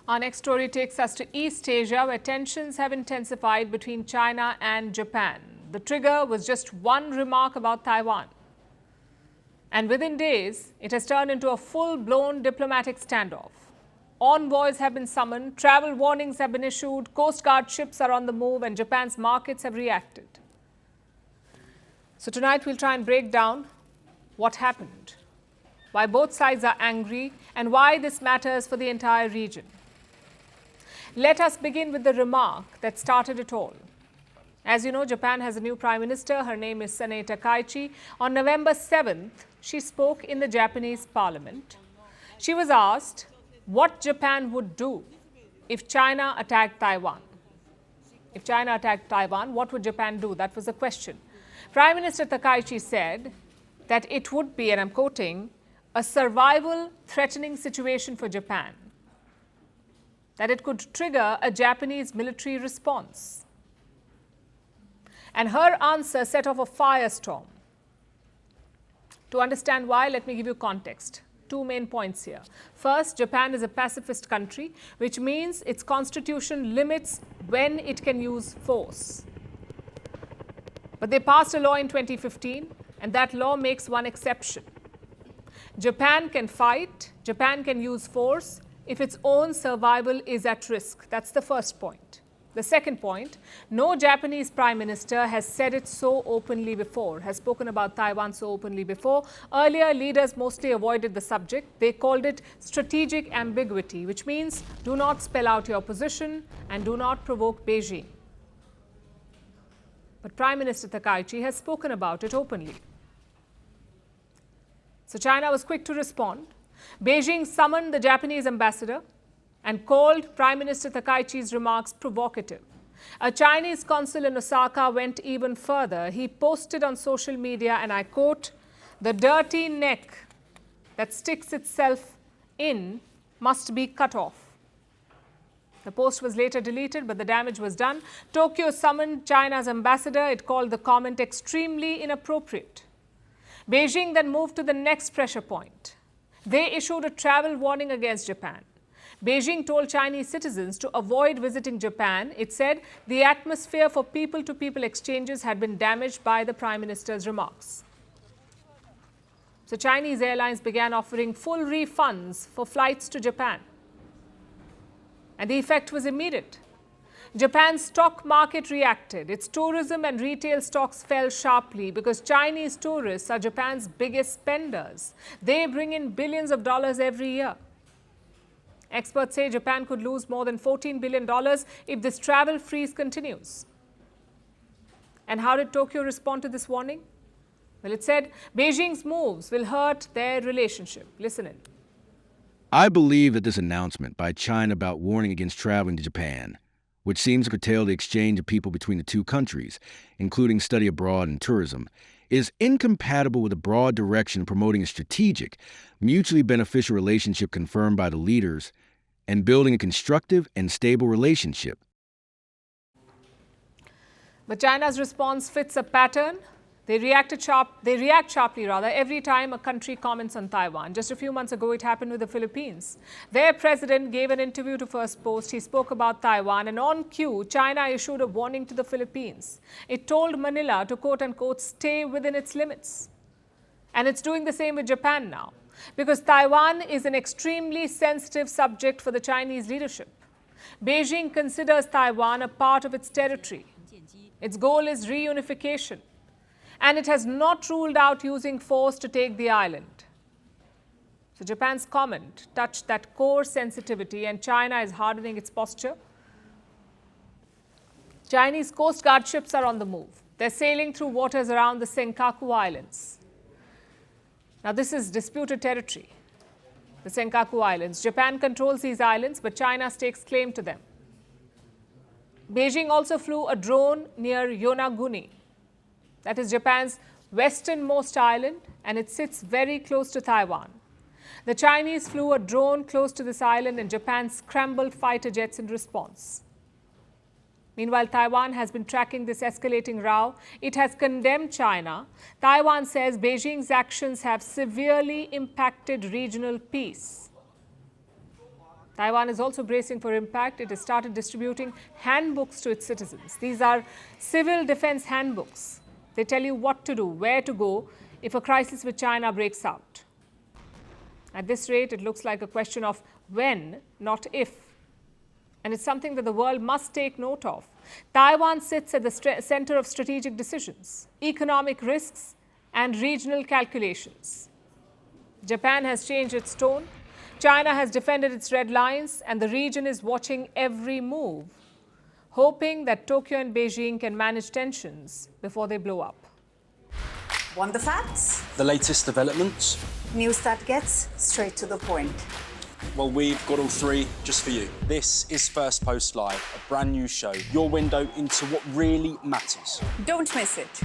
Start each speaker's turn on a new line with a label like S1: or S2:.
S1: Our next story takes us to East Asia, where tensions have intensified between China and Japan. The trigger was just one remark about Taiwan. And within days, it has turned into a full-blown diplomatic standoff. Envoys have been summoned, travel warnings have been issued, Coast Guard ships are on the move, and Japan's markets have reacted. So tonight we'll try and break down what happened, why both sides are angry, and why this matters for the entire region. Let us begin with the remark that started it all. As you know, Japan has a new Prime Minister. Her name is Sanae Takaichi. On November 7th, she spoke in the Japanese parliament. She was asked what Japan would do if China attacked Taiwan. If China attacked Taiwan, what would Japan do? That was the question. Prime Minister Takaichi said that it would be, and I'm quoting, a survival-threatening situation for Japan, that it could trigger a Japanese military response. And her answer set off a firestorm. To understand why, let me give you context. Two main points here. First, Japan is a pacifist country, which means its constitution limits when it can use force. But they passed a law in 2015, and that law makes one exception. Japan can fight, Japan can use force if its own survival is at risk. That's the first point. The second point, no Japanese Prime Minister has said it so openly before, has spoken about Taiwan so openly before. Earlier, leaders mostly avoided the subject. They called it strategic ambiguity, which means do not spell out your position and do not provoke Beijing. But Prime Minister Takaichi has spoken about it openly. So China was quick to respond. Beijing summoned the Japanese ambassador and called Prime Minister Takaichi's remarks provocative. A Chinese consul in Osaka went even further. He posted on social media, and I quote, "The dirty neck that sticks itself in must be cut off." The post was later deleted, but the damage was done. Tokyo summoned China's ambassador. It called the comment extremely inappropriate. Beijing then moved to the next pressure point. They issued a travel warning against Japan. Beijing told Chinese citizens to avoid visiting Japan. It said the atmosphere for people-to-people exchanges had been damaged by the Prime Minister's remarks. So Chinese airlines began offering full refunds for flights to Japan. And the effect was immediate. Japan's stock market reacted. Its tourism and retail stocks fell sharply because Chinese tourists are Japan's biggest spenders. They bring in billions of dollars every year. Experts say Japan could lose more than $14 billion if this travel freeze continues. And how did Tokyo respond to this warning? Well, it said Beijing's moves will hurt their relationship. Listen in.
S2: I believe that this announcement by China about warning against traveling to Japan, which seems to curtail the exchange of people between the two countries, including study abroad and tourism, is incompatible with a broad direction promoting a strategic, mutually beneficial relationship confirmed by the leaders and building a constructive and stable relationship.
S1: But China's response fits a pattern. They react sharply every time a country comments on Taiwan. Just a few months ago, it happened with the Philippines. Their president gave an interview to Firstpost. He spoke about Taiwan, and on cue, China issued a warning to the Philippines. It told Manila to quote-unquote stay within its limits. And it's doing the same with Japan now, because Taiwan is an extremely sensitive subject for the Chinese leadership. Beijing considers Taiwan a part of its territory. Its goal is reunification. And it has not ruled out using force to take the island. So Japan's comment touched that core sensitivity, and China is hardening its posture. Chinese Coast Guard ships are on the move. They're sailing through waters around the Senkaku Islands. Now, this is disputed territory, the Senkaku Islands. Japan controls these islands, but China stakes claim to them. Beijing also flew a drone near Yonaguni. That is Japan's westernmost island, and it sits very close to Taiwan. The Chinese flew a drone close to this island, and Japan scrambled fighter jets in response. Meanwhile, Taiwan has been tracking this escalating row. It has condemned China. Taiwan says Beijing's actions have severely impacted regional peace. Taiwan is also bracing for impact. It has started distributing handbooks to its citizens. These are civil defense handbooks. They tell you what to do, where to go if a crisis with China breaks out. At this rate, it looks like a question of when, not if. And it's something that the world must take note of. Taiwan sits at the center of strategic decisions, economic risks, and regional calculations. Japan has changed its tone. China has defended its red lines, and the region is watching every move, hoping that Tokyo and Beijing can manage tensions before they blow up.
S3: Want the facts?
S4: The latest developments?
S3: News that gets straight to the point.
S4: Well, we've got all three just for you. This is Firstpost Live, a brand new show, your window into what really matters.
S3: Don't miss it.